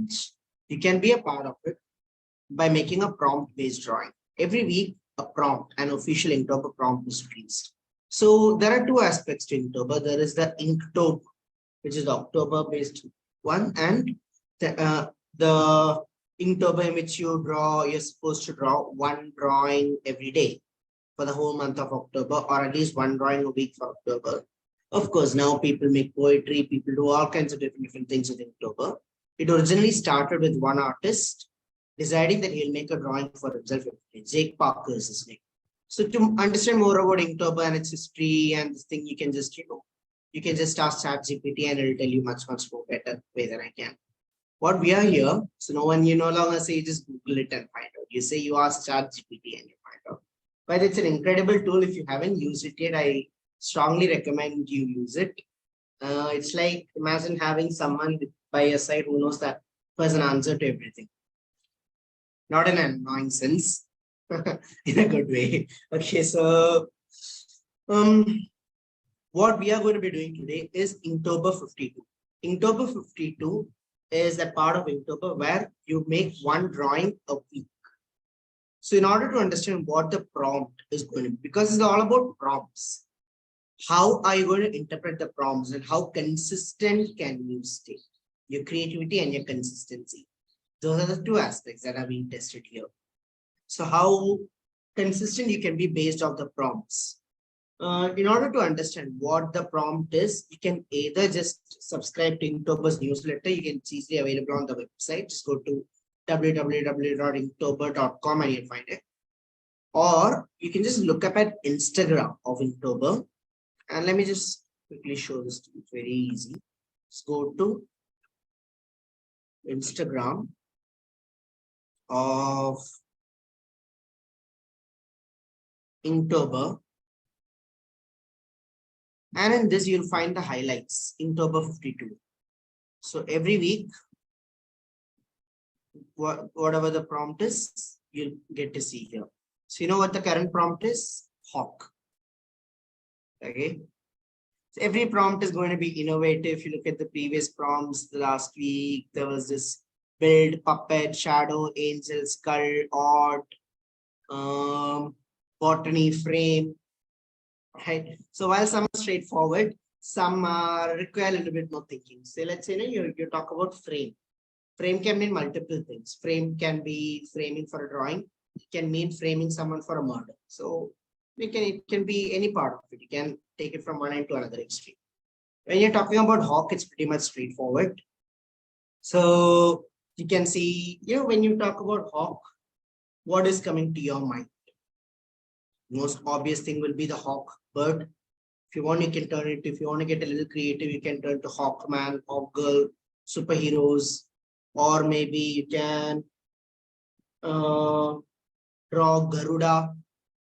challenge. You can be a part of it by making a prompt-based drawing. Every week, a prompt, an official Inktober prompt is released. So there are two aspects to Inktober. There is the InkTober, which is the October-based one, and the Inktober in which you're supposed to draw one drawing every day for the whole month of October, or at least one drawing a week for October. Of course, now people make poetry, people do all kinds of different things with Inktober. It originally started with one artist deciding that he'll make a drawing for himself. Jake Parker is his name. So to understand more about Inktober and its history and this thing, you can just, you can just ask ChatGPT and it'll tell you much more better way than I can. What we are here, so no longer say you just Google it and find out. You say you ask ChatGPT and you find out. But it's an incredible tool. If you haven't used it yet, I strongly recommend you use it. It's like, imagine having someone by your side who knows that who has an answer to everything. Not in an annoying sense, in a good way. Okay, so what we are going to be doing today is InkTober52. InkTober52 is that part of Inktober where you make one drawing a week. So in order to understand what the prompt is going to be, because it's all about prompts, how are you going to interpret the prompts and how consistent can you stay? Your creativity and your consistency. Those are the two aspects that are being tested here. So how consistent you can be based off the prompts. In order to understand what the prompt is, you can either just subscribe to Inktober's newsletter. You can it's easily available on the website. Just go to www.inktober.com and you'll find it. Or you can just look up at Instagram of Inktober. And let me just quickly show this to you. It's very easy. Let's go to Instagram of Inktober. And in this, you'll find the highlights, Inktober52. So every week, whatever the prompt is, you'll get to see here. So you know what the current prompt is? Hawk. Okay. So every prompt is going to be innovative. If you look at the previous prompts, the last week, there was this build, puppet, shadow, angel, skull, odd, botany, frame. Right. So while some are straightforward, some require a little bit more thinking. So let's say you talk about frame. Frame can mean multiple things. Frame can be framing for a drawing. It can mean framing someone for a murder. So it can be any part of it. You can take it from one end to another extreme. When you're talking about hawk, it's pretty much straightforward. So you can see, when you talk about hawk, what is coming to your mind? Most obvious thing will be the hawk bird. If you want, you can turn it. If you want to get a little creative, you can turn to Hawkman, Hawk Girl, superheroes, or maybe you can draw Garuda.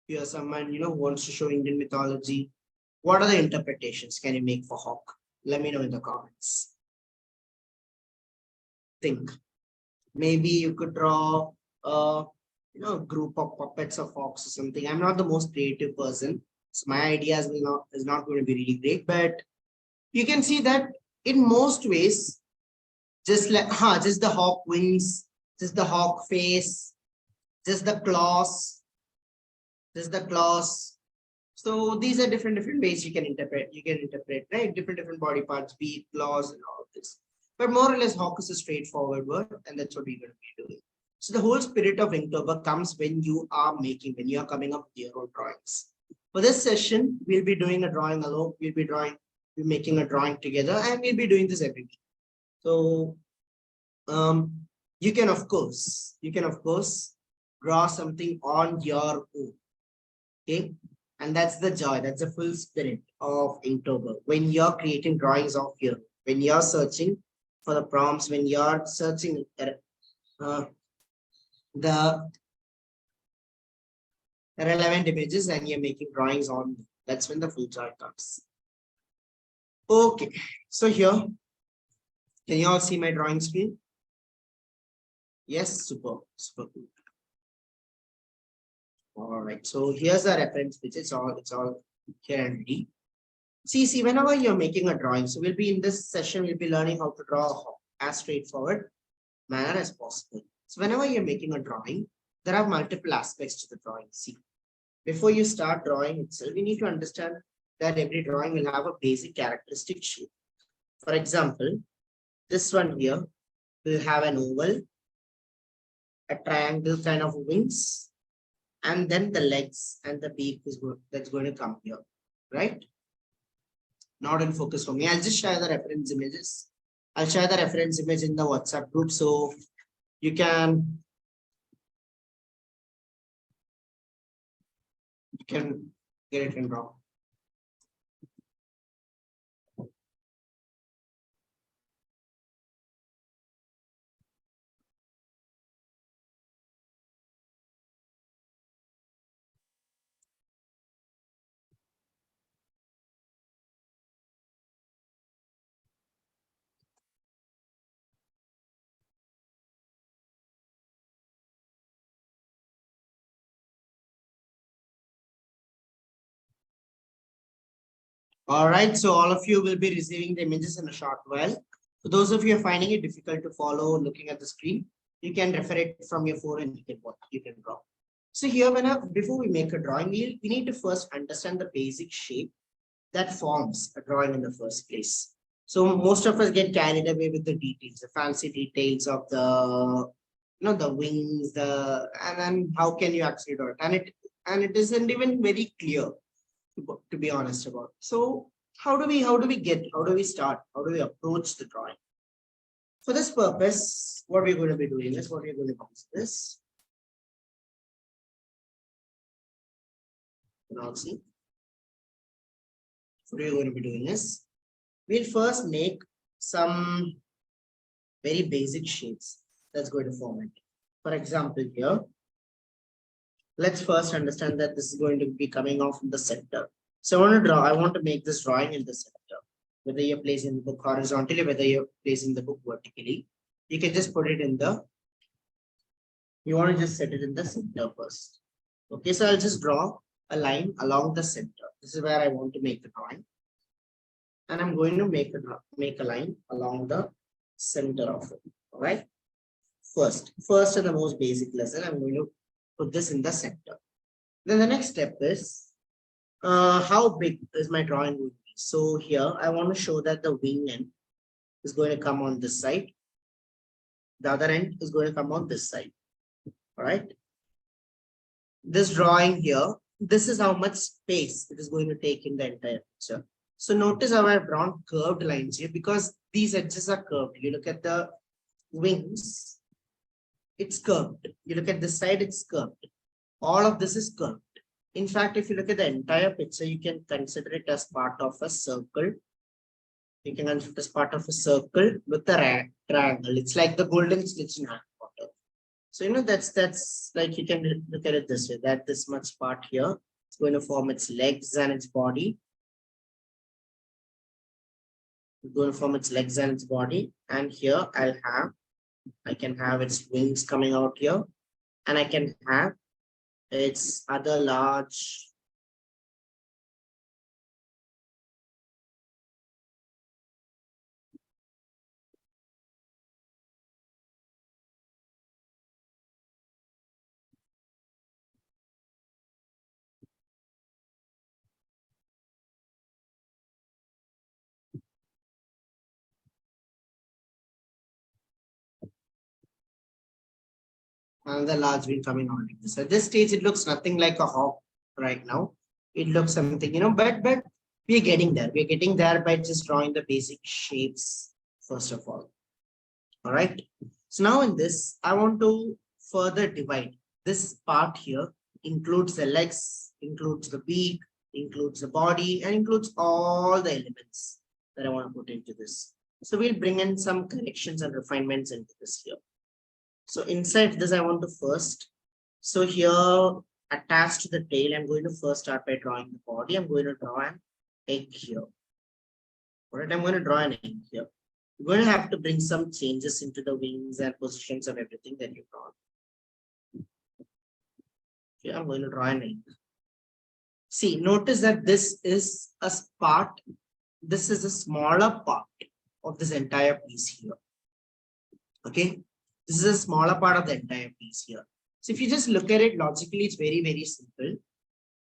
If you're someone who wants to show Indian mythology. What are the interpretations can you make for hawk? Let me know in the comments. Think. Maybe you could draw a group of puppets of hawks or something. I'm not the most creative person, so my ideas is not going to be really great. But you can see that in most ways, just the hawk wings, just the hawk face, just the claws. So these are different ways you can interpret. Right? Different body parts, beak, claws, and all of this. But more or less, hawk is a straightforward word, and that's what we're going to be doing. So the whole spirit of Inktober comes when you are coming up with your own drawings. For this session, we'll be doing a drawing alone. We'll be making a drawing together, and we'll be doing this every week. So you can of course draw something on your own. Okay, and that's the joy. That's the full spirit of Inktober. When you're creating drawings of your, when you're searching for the prompts, when you're searching the relevant images and you're making drawings on, that's when the full joy comes. Okay, so here, can you all see my drawing screen? Yes, super cool. All right, so here's the reference which it's all here and ready. See, whenever you're making a drawing, so we'll be in this session, we'll be learning how to draw as straightforward. manner as possible. So whenever you're making a drawing, there are multiple aspects to the drawing. See, before you start drawing itself, you need to understand that every drawing will have a basic characteristic shape. For example, this one here will have an oval, a triangle kind of wings, and then the legs and the beak is that's going to come here, right? Not in focus for me. I'll just share the reference images. I'll share the reference image in the WhatsApp group so you can get it in draw. All right, so all of you will be receiving the images in a short while. For those of you who are finding it difficult to follow looking at the screen, you can refer it from your phone and you can draw. So here, before we make a drawing, we need to first understand the basic shape that forms a drawing in the first place. So most of us get carried away with the details, the fancy details of the, the wings, and then how can you actually do it? And it isn't even very clear to be honest about. So how do we start? How do we approach the drawing? For this purpose, what we're going to be doing is what we're going to do is this. Now see, what we're going to be doing is we'll first make some very basic shapes that's going to form it. For example, here, let's first understand that this is going to be coming off in the center. So I want to make this drawing in the center. Whether you're placing the book horizontally, whether you're placing the book vertically, you can just put it in you want to just set it in the center first. Okay, so I'll just draw a line along the center. This is where I want to make the drawing. And I'm going to make a line along the center of it. All right. First and the most basic lesson, I'm going to put this in the center. Then the next step is how big is my drawing going to be? So here I want to show that the wing end is going to come on this side. The other end is going to come on this side. All right. This drawing here, this is how much space it is going to take in the entire picture. So notice how I've drawn curved lines here because these edges are curved. You look at the wings, it's curved. You look at this side, it's curved. All of this is curved. In fact, if you look at the entire picture, you can consider it as part of a circle. You can consider it as part of a circle with a triangle. It's like the golden stitch in Harry Potter. So, that's like you can look at it this way, that this much part here is going to form its legs and its body. It's going to form its legs and its body. And here I can have its wings coming out here. And I can have its other large another large wing coming out like this. At this stage, it looks nothing like a hawk right now. It looks something, but we're getting there. We're getting there by just drawing the basic shapes, first of all. All right. So now in this, I want to further divide. This part here includes the legs, includes the beak, includes the body, and includes all the elements that I want to put into this. So we'll bring in some corrections and refinements into this here. So inside this, I want to first, so here attached to the tail, I'm going to first start by drawing the body. I'm going to draw an egg here. All right, I'm going to draw an egg here. You're going to have to bring some changes into the wings and positions of everything that you draw. Okay, I'm going to draw an egg. See, notice that this is a part. This is a smaller part of this entire piece here. Okay. This is a smaller part of the entire piece here. So if you just look at it logically, it's very, very simple.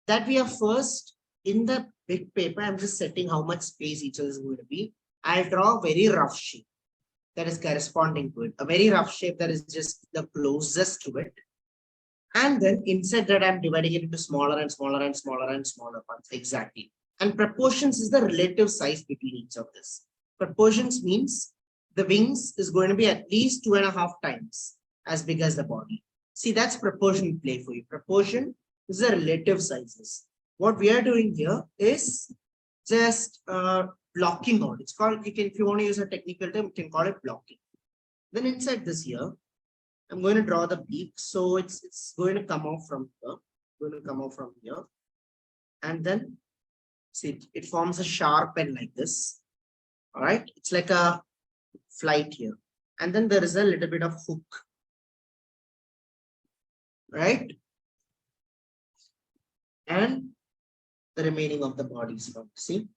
That we are first in the big paper, I'm just setting how much space each other is going to be. I'll draw a very rough shape that is corresponding to it. A very rough shape that is just the closest to it. And then inside that, I'm dividing it into smaller and smaller and smaller and smaller parts. Exactly. And proportions is the relative size between each of this. Proportions means the wings is going to be at least 2.5 times as big as the body. See, that's proportion play for you. Proportion is the relative sizes. What we are doing here is just blocking out. It's called, if you want to use a technical term, you can call it blocking. Then inside this here, I'm going to draw the beak. So it's going to come off from here. Going to come off from here. And then see, it forms a sharp end like this. All right. It's like a flight here. And then there is a little bit of hook. Right. And the remaining of the body is from, see.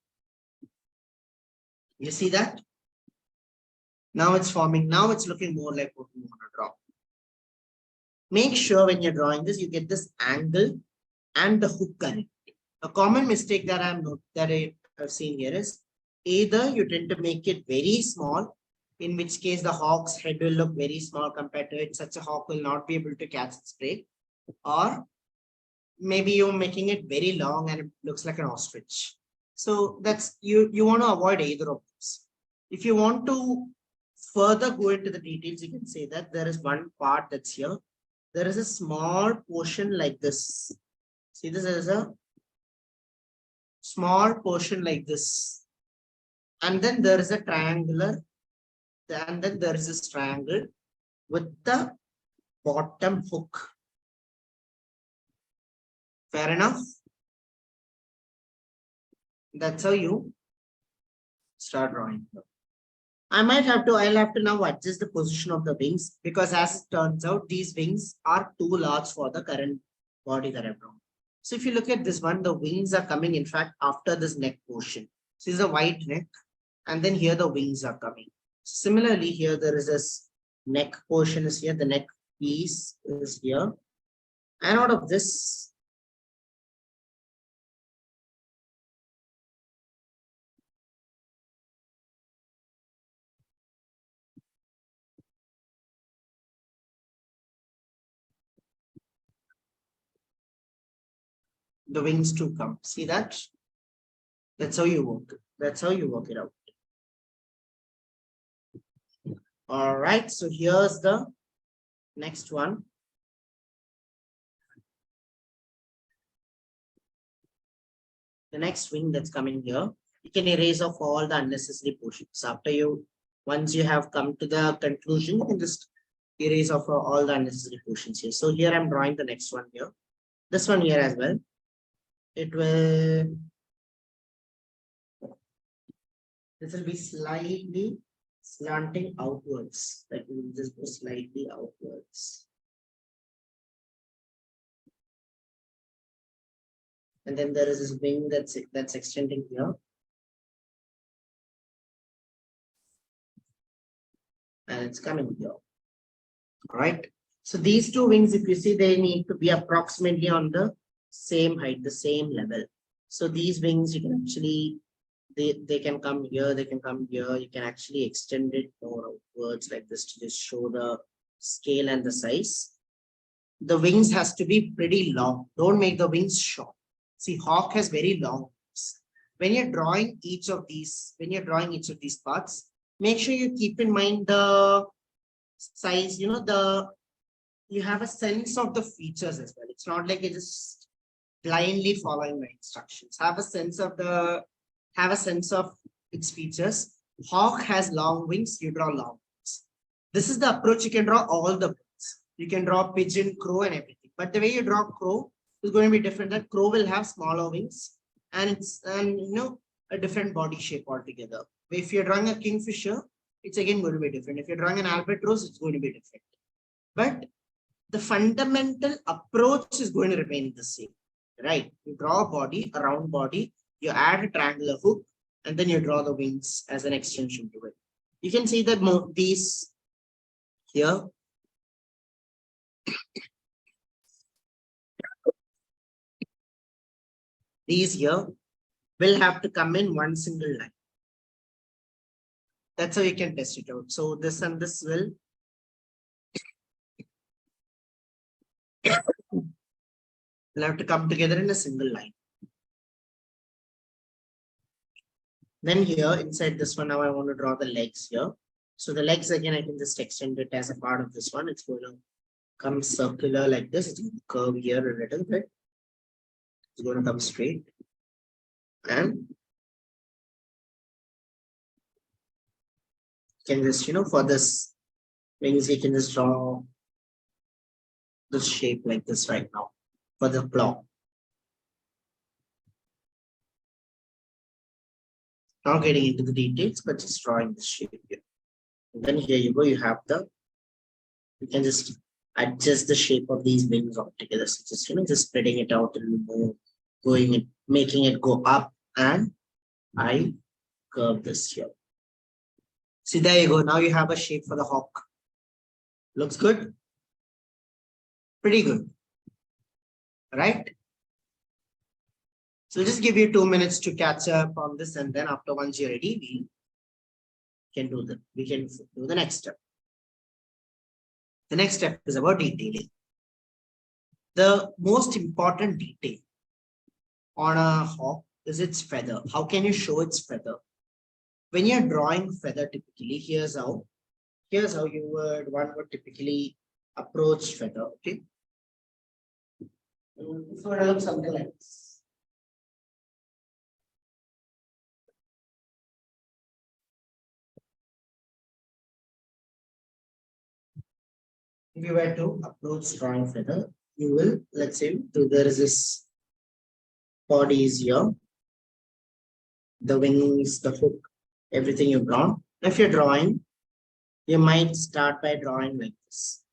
You see that? Now it's forming. Now it's looking more like what we want to draw. Make sure when you're drawing this, you get this angle and the hook correct. A common mistake that I've seen here is either you tend to make it very small, in which case the hawk's head will look very small compared to it. Such a hawk will not be able to catch its prey. Or maybe you're making it very long and it looks like an ostrich. So that's you want to avoid either of those. If you want to further go into the details, you can say that there is one part that's here. There is a small portion like this. See, this is a small portion like this. And then there is a triangular. And then there is this triangle with the bottom hook. Fair enough? That's how you start drawing. I'll have to now adjust the position of the wings, because as it turns out, these wings are too large for the current body that I've drawn. So if you look at this one, the wings are coming, in fact, after this neck portion. So this is a white neck, and then here the wings are coming. Similarly, here there is this neck portion is here, the neck piece is here. And out of this, the wings to come. See that? That's how you work. That's how you work it out. All right. So here's the next one. The next wing that's coming here, you can erase off all the unnecessary portions. Once you have come to the conclusion, you can just erase off all the unnecessary portions here. So here I'm drawing the next one here. This one here as well. This will be slightly slanting outwards. That will just go slightly outwards. And then there is this wing that's extending here. And it's coming here. All right. So these two wings, if you see, they need to be approximately on the same height, the same level. So these wings, you can actually, they can come here, they can come here. You can actually extend it more outwards like this to just show the scale and the size. The wings has to be pretty long. Don't make the wings short. See, hawk has very long wings. When you're drawing each of these parts, make sure you keep in mind the size, you have a sense of the features as well. It's not like you're just blindly following the instructions. Have a sense of its features. Hawk has long wings, you draw long wings. This is the approach you can draw all the birds. You can draw pigeon, crow, and everything. But the way you draw crow is going to be different. That crow will have smaller wings and a different body shape altogether. If you're drawing a kingfisher, it's again going to be different. If you're drawing an albatross, it's going to be different. But the fundamental approach is going to remain the same, right? You draw a body, a round body, you add a triangular hook, and then you draw the wings as an extension to it. You can see that these here, These here will have to come in one single line. That's how you can test it out. So this and this will have to come together in a single line. Then here inside this one, now I want to draw the legs here. So the legs again, I can just extend it as a part of this one. It's going to come circular like this. It's going to curve here a little bit. It's going to come straight. And you can just, for this wings, you can just draw this shape like this right now for the claw. Not getting into the details, but just drawing the shape here. And then here you go, you can just adjust the shape of these wings altogether. So just, just spreading it out a little more, making it go up, and I curve this here. See, there you go. Now you have a shape for the hawk. Looks good? Pretty good. Right? So just give you 2 minutes to catch up on this, and then after once you're ready, we can do the next step. The next step is about detailing. The most important detail on a hawk is its feather. How can you show its feather? When you're drawing feather, typically, here's how one would typically approach feather. Okay. It's going to look something like this. If you were to approach drawing feather, you will, let's say, there is this body is here, the wings, the hook, everything you've drawn. If you're drawing, you might start by drawing like this.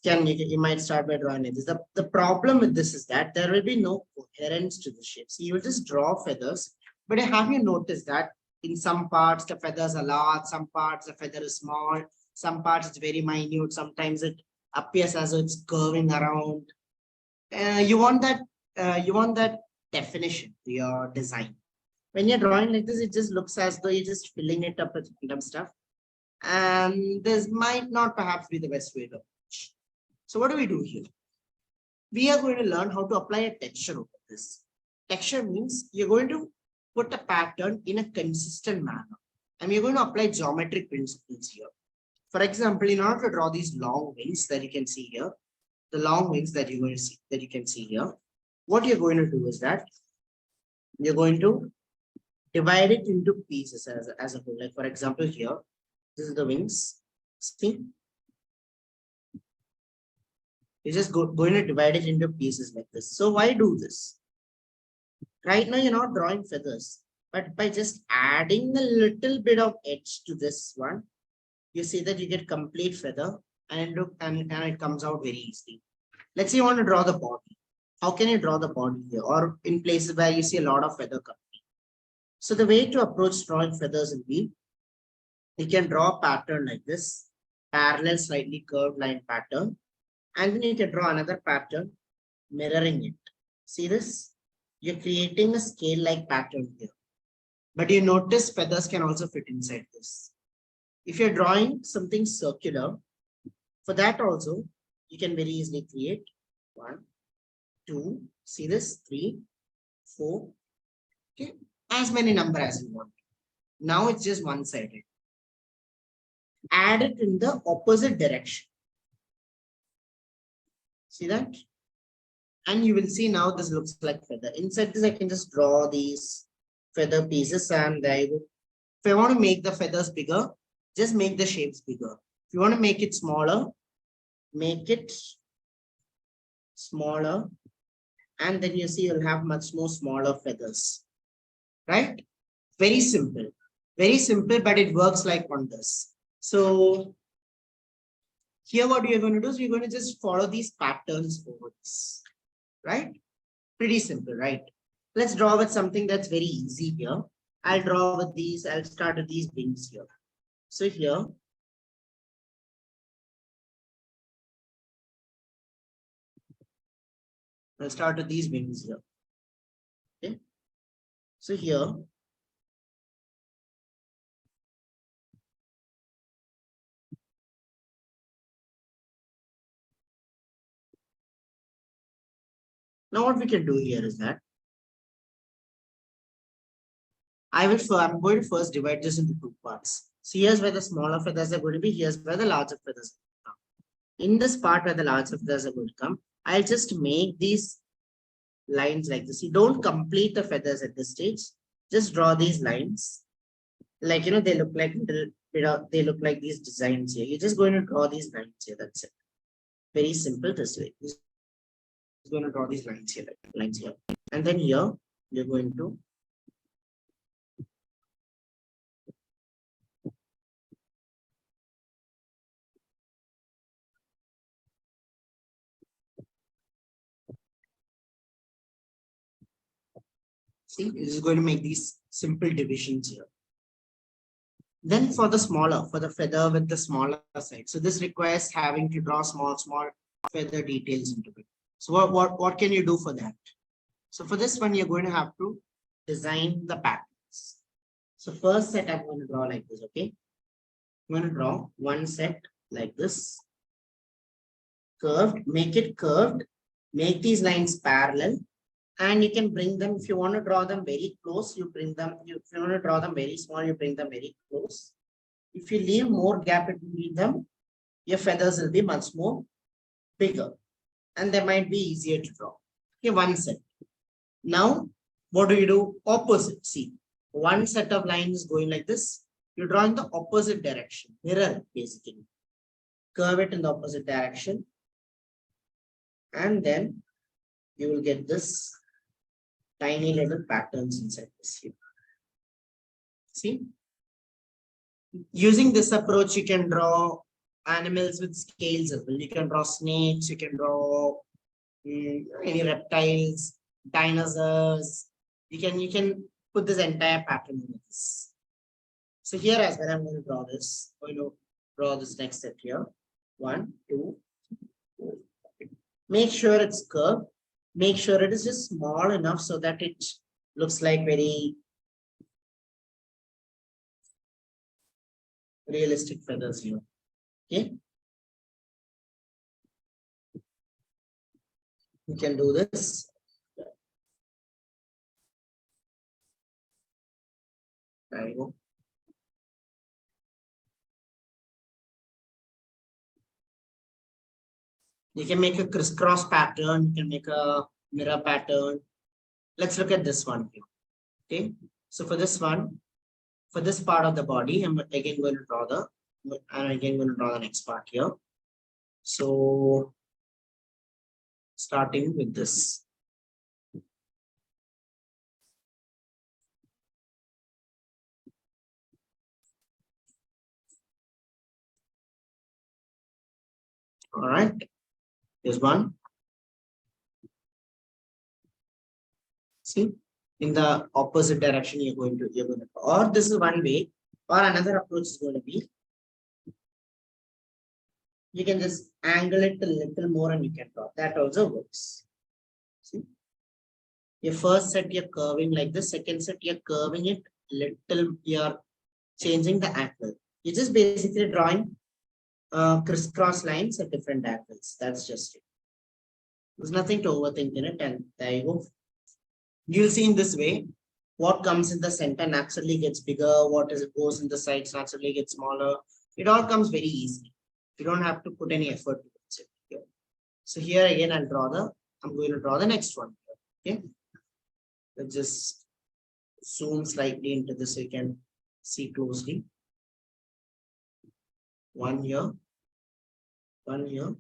You might start by drawing like this. The problem with this is that there will be no coherence to the shape. So you will just draw feathers, but have you noticed that in some parts the feathers are large, some parts the feather is small, some parts it's very minute, sometimes it appears as though it's curving around. You want that definition to your design. When you're drawing like this, it just looks as though you're just filling it up with random stuff. And this might not perhaps be the best way to approach. So what do we do here? We are going to learn how to apply a texture over this. Texture means you're going to put a pattern in a consistent manner. And we're going to apply geometric principles here. For example, in order to draw these long wings that you can see here, the long wings that you're going to see, that you can see here, what you're going to do is that you're going to divide it into pieces as a whole. Like for example, here, this is the wings. See? You're just going to divide it into pieces like this. So why do this? Right now, you're not drawing feathers, but by just adding a little bit of edge to this one, you see that you get complete feather, and it comes out very easily. Let's say you want to draw the body. How can you draw the body here, or in places where you see a lot of feather coming? So the way to approach drawing feathers will be, you can draw a pattern like this, parallel slightly curved line pattern, and then you can draw another pattern mirroring it. See this? You're creating a scale-like pattern here. But you notice feathers can also fit inside this. If you're drawing something circular, for that also, you can very easily create 1, 2, see this, 3, 4, okay, as many number as you want. Now it's just one-sided. Add it in the opposite direction. See that? And you will see now this looks like feather. Inside this, I can just draw these feather pieces, and there you go. If I want to make the feathers bigger, just make the shapes bigger. If you want to make it smaller, make it smaller, and then you see you'll have much more smaller feathers. Right? Very simple, but it works like wonders. So here what you're going to do is you're going to just follow these patterns over this, right? Pretty simple, right? Let's draw with something that's very easy here. I'll draw with these, I'll start with these wings here. So here, I'll start with these wings here. Okay. So here, now what we can do here is that I'm going to first divide this into two parts. So here's where the smaller feathers are going to be. Here's where the larger feathers come. In this part where the larger feathers are going to come, I'll just make these lines like this. You don't complete the feathers at this stage. Just draw these lines. Like, they look like they look like these designs here. You're just going to draw these lines here. That's it. Very simple this way. You're going to draw these lines here, and then here you're going to see. This is going to make these simple divisions here. Then for the feather with the smaller side. So this requires having to draw small feather details into it. So what can you do for that? So for this one, you're going to have to design the patterns. So first set I'm going to draw like this, okay? I'm going to draw one set like this. Curved, make it curved, make these lines parallel, and you can bring them, if you want to draw them very close, you bring them, if you want to draw them very small, you bring them very close. If you leave more gap between them, your feathers will be much more bigger and they might be easier to draw. Okay, one set. Now, what do? Opposite. See, one set of lines going like this. You draw in the opposite direction, mirror basically. Curve it in the opposite direction. And then you will get this tiny little patterns inside this here. See? Using this approach, you can draw animals with scales as well. You can draw snakes, you can draw any reptiles, dinosaurs. You can put this entire pattern in this. So here as well, I'm going to draw this. I'm going to draw this next set here. 1, 2, 4. Make sure it's curved. Make sure it is just small enough so that it looks like very realistic feathers here. Okay. You can do this. There you go. You can make a crisscross pattern. You can make a mirror pattern. Let's look at this one here. Okay. So for this one, for this part of the body, I'm again going to draw the next part here. So starting with this. All right. Here's one. See, in the opposite direction you're going to, or this is one way, or another approach is going to be, you can just angle it a little more and you can draw. That also works. See, your first set you're curving like this, second set you're curving it little, you're changing the angle. You're just basically drawing crisscross lines at different angles. That's just it. There's nothing to overthink in it, and there you go. You'll see in this way, what comes in the center naturally gets bigger, what goes in the sides naturally gets smaller. It all comes very easily. You don't have to put any effort towards it here. So here again, I'm going to draw the next one. Okay. Let's just zoom slightly into this so you can see closely. One here. One here.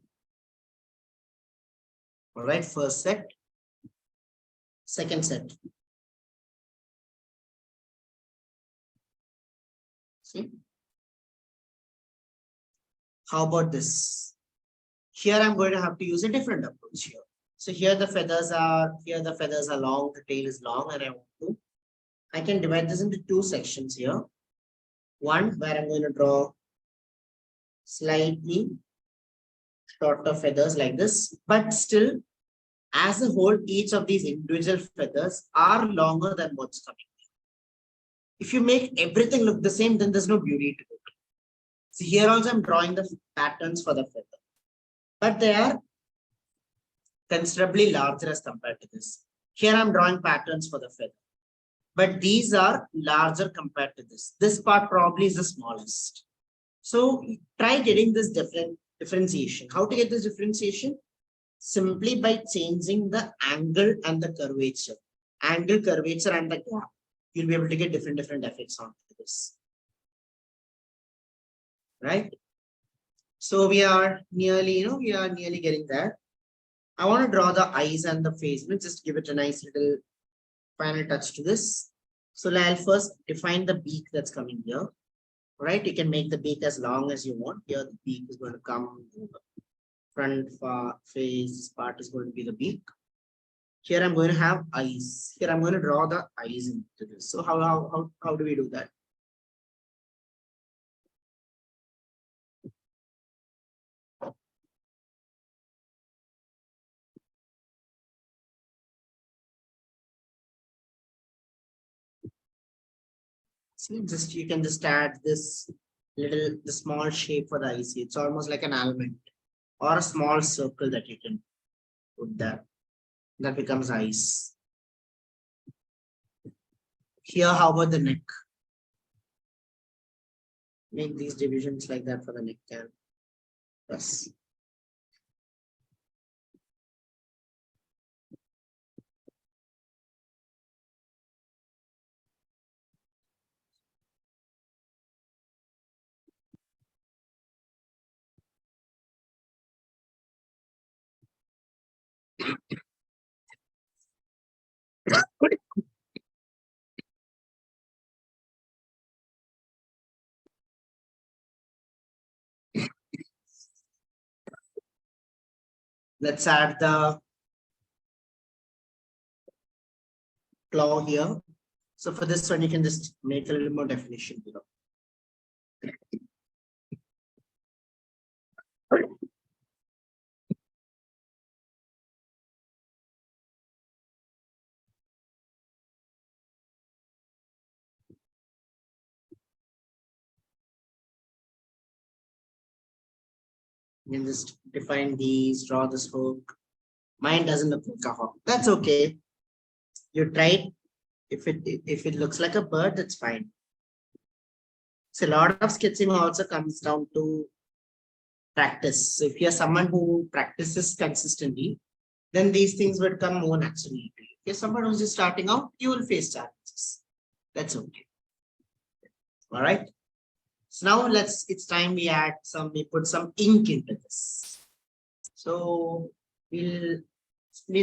All right, first set. Second set. See? How about this? Here I'm going to have to use a different approach here. So here the feathers are long, the tail is long, and I can divide this into two sections here. One where I'm going to draw slightly shorter feathers like this, but still As a whole, each of these individual feathers are longer than what's coming. If you make everything look the same, then there's no beauty to it. So here also I'm drawing the patterns for the feather, but they are considerably larger as compared to this. Here I'm drawing patterns for the feather, but these are larger compared to this. This part probably is the smallest. So try getting this differentiation. How to get this differentiation? Simply by changing the angle and the curvature. Angle, curvature, and the gap. You'll be able to get different effects onto this. Right? So we are nearly, we are nearly getting there. I want to draw the eyes and the face. Let's just give it a nice little final touch to this. So I'll first define the beak that's coming here. Right? You can make the beak as long as you want. Here the beak is going to come front, face part is going to be the beak. Here I'm going to have eyes. Here I'm going to draw the eyes into this. So how do we do that? So you can just add this the small shape for the eyes. It's almost like an almond or a small circle that you can put there. That becomes eyes. Here, how about the neck? Make these divisions like that for the neck. Yes. Let's add the claw here. So for this one, you can just make a little more definition below. You can just define these, draw this hook. Mine doesn't look like a hawk. That's okay. You try it. If it looks like a bird, that's fine. So a lot of sketching also comes down to practice. So if you're someone who practices consistently, then these things would come more naturally to you. If you're someone who's just starting out, you will face challenges. That's okay. All right. So now it's time we put some ink into this. So we'll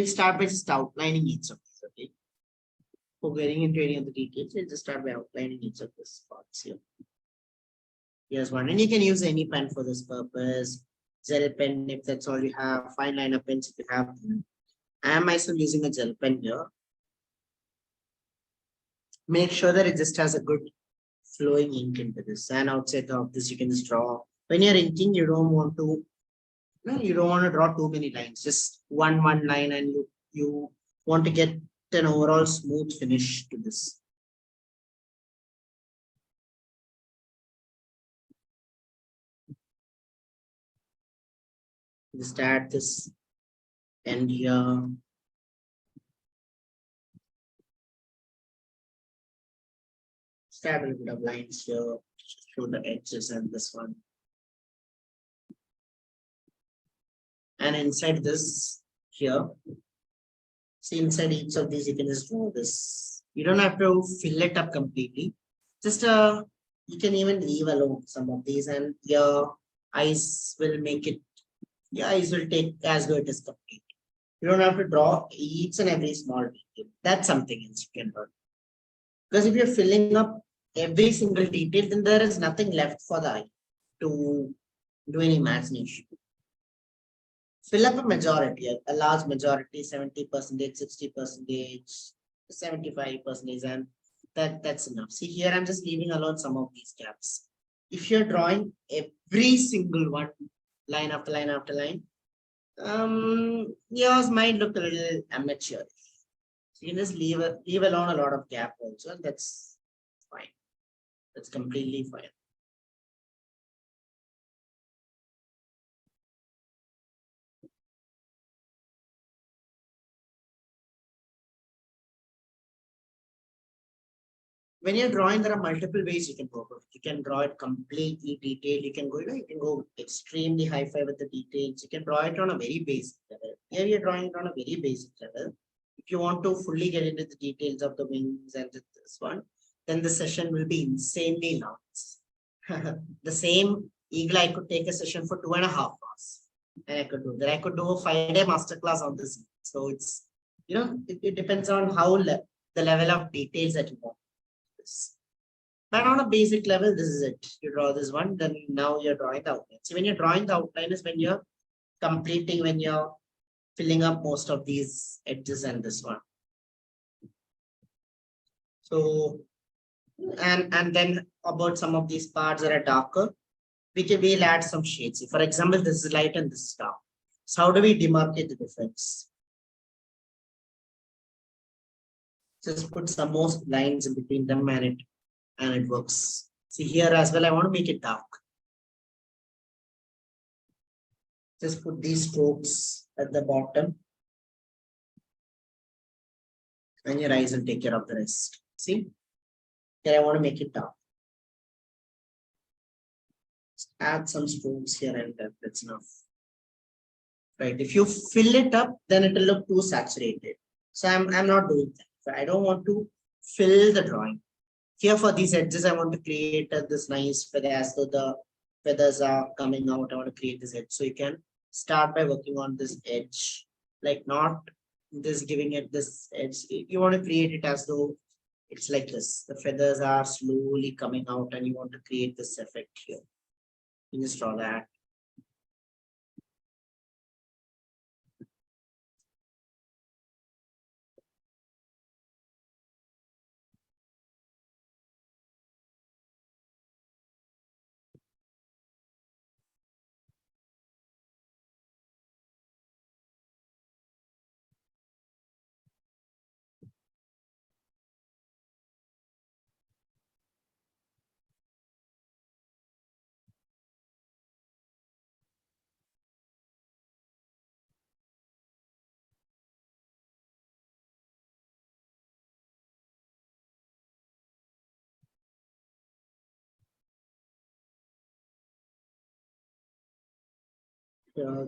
start by just outlining each of these, okay? For getting into any of the details, we'll just start by outlining each of these parts here. Here's one, and you can use any pen for this purpose. Gel pen, if that's all you have, fine liner pens if you have. I am myself using a gel pen here. Make sure that it just has a good flowing ink into this, and outside of this you can just draw. When you're inking, you don't want to draw too many lines, just one line, and you want to get an overall smooth finish to this. Just add this end here. Add a little bit of lines here, show the edges and this one. And inside this here, see inside each of these, you can just draw this. You don't have to fill it up completely. Just you can even leave alone some of these, and your eyes will make it. Your eyes will take as though it is complete. You don't have to draw each and every small detail. That's something else you can learn. Because if you're filling up every single detail, then there is nothing left for the eye to do any imagination. Fill up a majority, a large majority, 70%, 60%, 75%, and that's enough. See here, I'm just leaving alone some of these gaps. If you're drawing every single one, line after line after line, Yours might look a little amateur. So you can just leave alone a lot of gap also, and that's fine. That's completely fine. When you're drawing, there are multiple ways you can go about it. You can draw it completely detailed. You can go extremely high-fi with the details. You can draw it on a very basic level. Here you're drawing it on a very basic level. If you want to fully get into the details of the wings and this one, then the session will be insanely long. The same eagle, I could take a session for 2.5 hours. And I could do that. I could do a 5-day masterclass on this. So it's, it depends on how the level of details that you want. But on a basic level, this is it. You draw this one, then now you're drawing the outline. So when you're drawing the outline is when you're completing, when you're filling up most of these edges and this one. So, and then about some of these parts that are darker, we'll add some shades. For example, this is light and this is dark. So how do we demarcate the difference? Just put some more lines in between them and it works. See here as well, I want to make it dark. Just put these strokes at the bottom. And your eyes will take care of the rest. See? Here I want to make it dark. Just add some strokes here and there. That's enough. Right. If you fill it up, then it will look too saturated. So I'm not doing that. I don't want to fill the drawing. Here for these edges, I want to create this nice feather as though the feathers are coming out. I want to create this edge. So you can start by working on this edge, like not this giving it this edge. You want to create it as though it's like this. The feathers are slowly coming out and you want to create this effect here. You just draw that.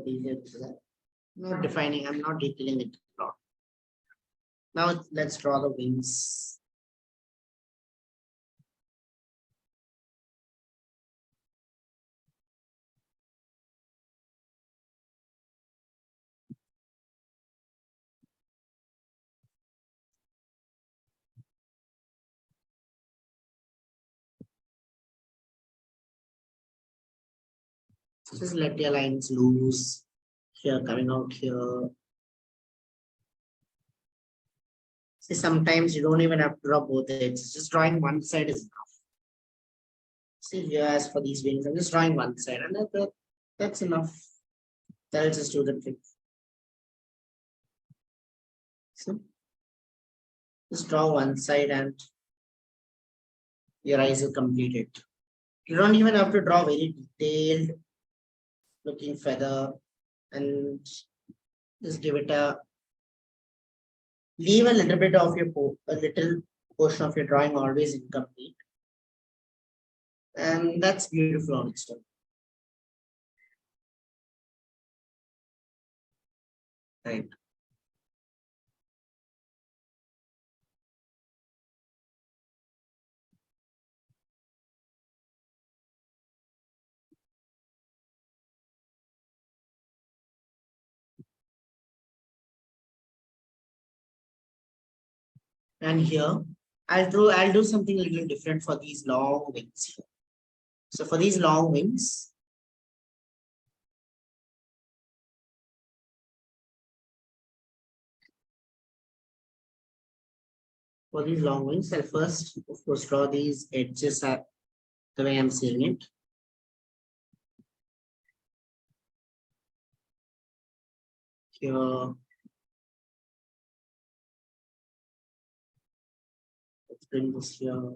These edges are not defining, I'm not detailing it a lot. Now let's draw the wings. Just let your lines loose here, coming out here. See, sometimes you don't even have to draw both edges. Just drawing one side is enough. See here, as for these wings, I'm just drawing one side, and that's enough. That'll just do the trick. So just draw one side and your eyes will complete it. You don't even have to draw very detailed looking feather, and just give it leave a little bit of your a little portion of your drawing always incomplete, and that's beautiful on its own. Right. And here I'll do something a little different for these long wings here. So for these long wings, I'll first, of course, draw these edges at the way I'm seeing it. here. Let's bring this here.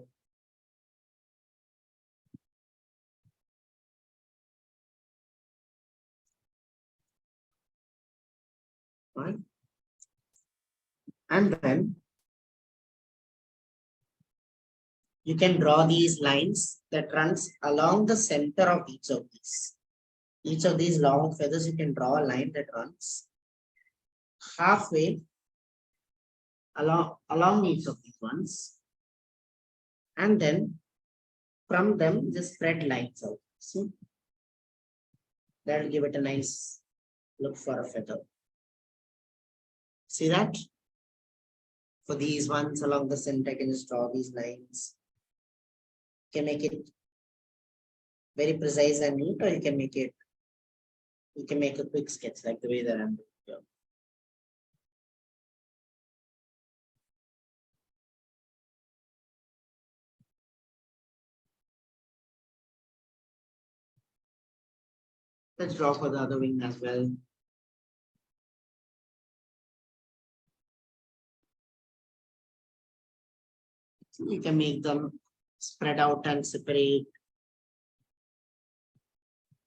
Right? And then you can draw these lines that runs along the center of each of these. Each of these long feathers, you can draw a line that runs halfway along each of these ones. And then from them, just spread lines out. See? That will give it a nice look for a feather. See that? For these ones along the center, I can just draw these lines. You can make it very precise and neat, or you can make a quick sketch like the way that I'm doing here. Let's draw for the other wing as well. So you can make them spread out and separate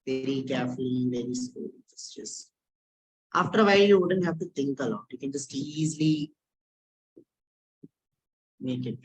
very carefully, very slowly. Just after a while, you wouldn't have to think a lot. You can just easily make it.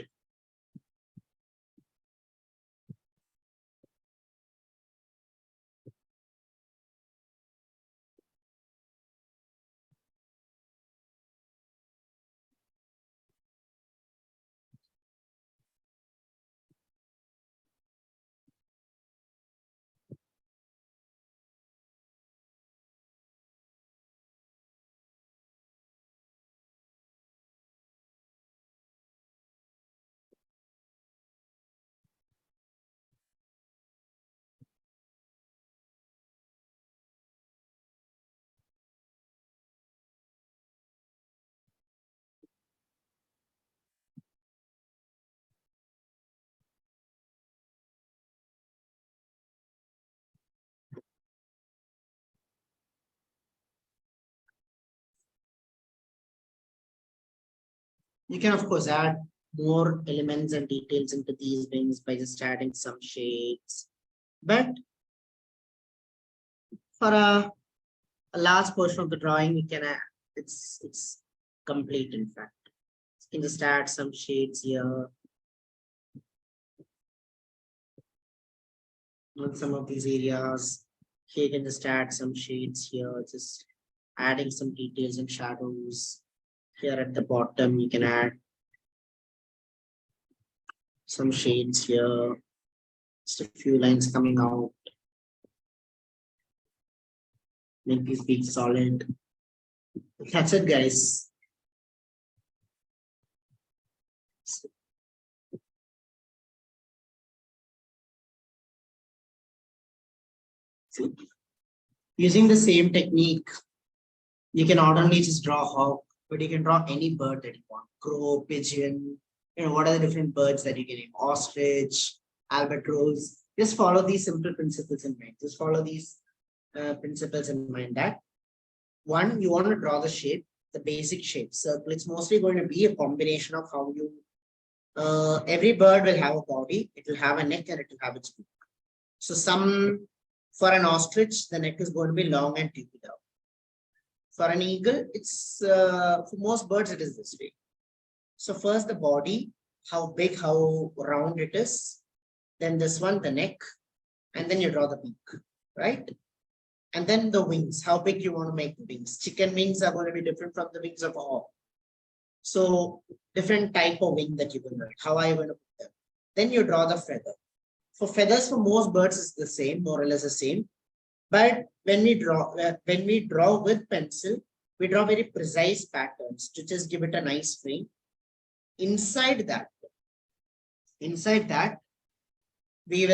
You can, of course, add more elements and details into these wings by just adding some shades. But for a large portion of the drawing, you can add, it's complete, in fact. You can just add some shades here. On some of these areas, here you can just add some shades here, just adding some details and shadows. Here at the bottom, you can add some shades here, just a few lines coming out. Make these big solid. That's it, guys. See? Using the same technique, you can not only just draw a hawk, but you can draw any bird that you want. Crow, pigeon, what are the different birds that you can name? Ostrich, albatross. Just follow these simple principles in mind. Just follow these principles in mind. That one, you want to draw the shape, the basic shape. Circle. It's mostly going to be a combination of how you. Every bird will have a body. It will have a neck and it will have its beak. So for an ostrich, the neck is going to be long and toothed out. For an eagle, it's for most birds it is this way. So first the body, how big, how round it is. Then this one, the neck, and then you draw the beak, right? And then the wings, how big you want to make the wings. Chicken wings are going to be different from the wings of a hawk. So different type of wing that you can make. How are you going to put them? Then you draw the feather. For feathers, for most birds, is the same, more or less the same. But when we draw with pencil, we draw very precise patterns to just give it a nice frame. Inside that, we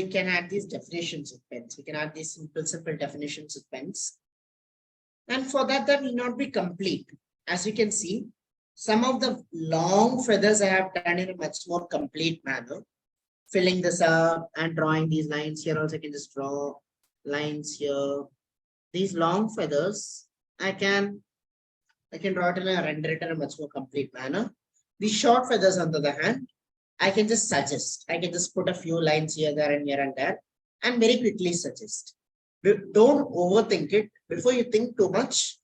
can add these definitions of pens. We can add these simple definitions of pens. And for that will not be complete. As you can see, some of the long feathers I have done in a much more complete manner, filling this up and drawing these lines here. Also, I can just draw lines here. these long feathers, I can draw it in a render it in a much more complete manner. These short feathers, on the other hand, I can just suggest. I can just put a few lines here, there, and here and there, and very quickly suggest. Don't overthink it. Before you think too much,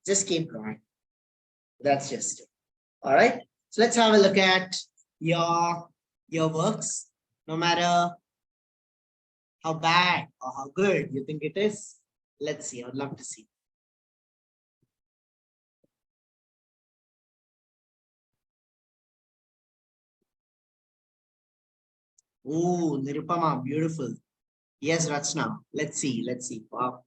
just keep drawing. That's just it. All right. So let's have a look at your works. No matter how bad or how good you think it is, let's see. I'd love to see. Oh, Nirupama, beautiful. Yes, Rachna. Let's see. Let's see. Wow.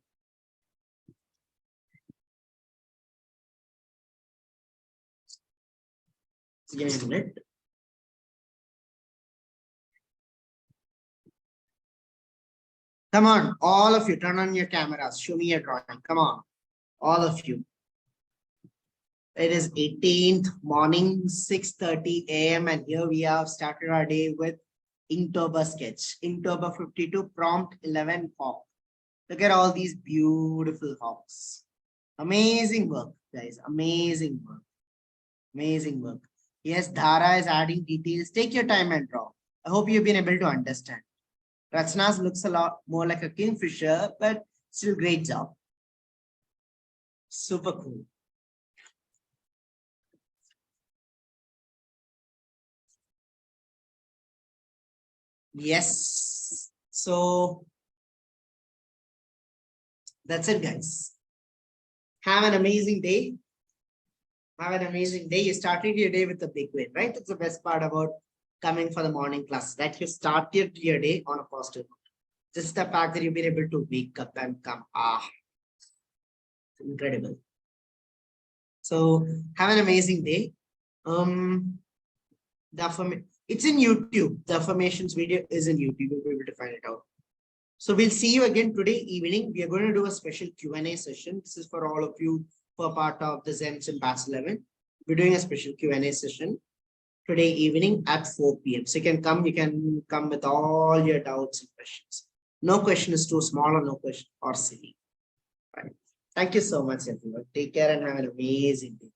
Give me a minute. Come on, all of you, turn on your cameras. Show me your drawing. Come on, all of you. It is 18th morning, 6:30 a.m. and here we have started our day with Inktober sketch. InkTober52 prompt 11 hawk. Look at all these beautiful hawks. Amazing work, guys. Amazing work. Amazing work. Yes, Dhara is adding details. Take your time and draw. I hope you've been able to understand. Rachna's looks a lot more like a kingfisher, but still great job. Super cool. Yes. So that's it, guys. Have an amazing day. Have an amazing day. You started your day with a big win, right? That's the best part about coming for the morning class, that you started your day on a positive note. Just the fact that you've been able to wake up and come. Incredible. So have an amazing day. It's in YouTube. The affirmations video is in YouTube. You'll be able to find it out. So we'll see you again today evening. We are going to do a special Q&A session. This is for all of you who are part of the Zen Sim Batch 11. We're doing a special Q&A session today evening at 4 p.m. So you can come with all your doubts and questions. No question is too small or no question or silly. Right. Thank you so much, everyone. Take care and have an amazing day.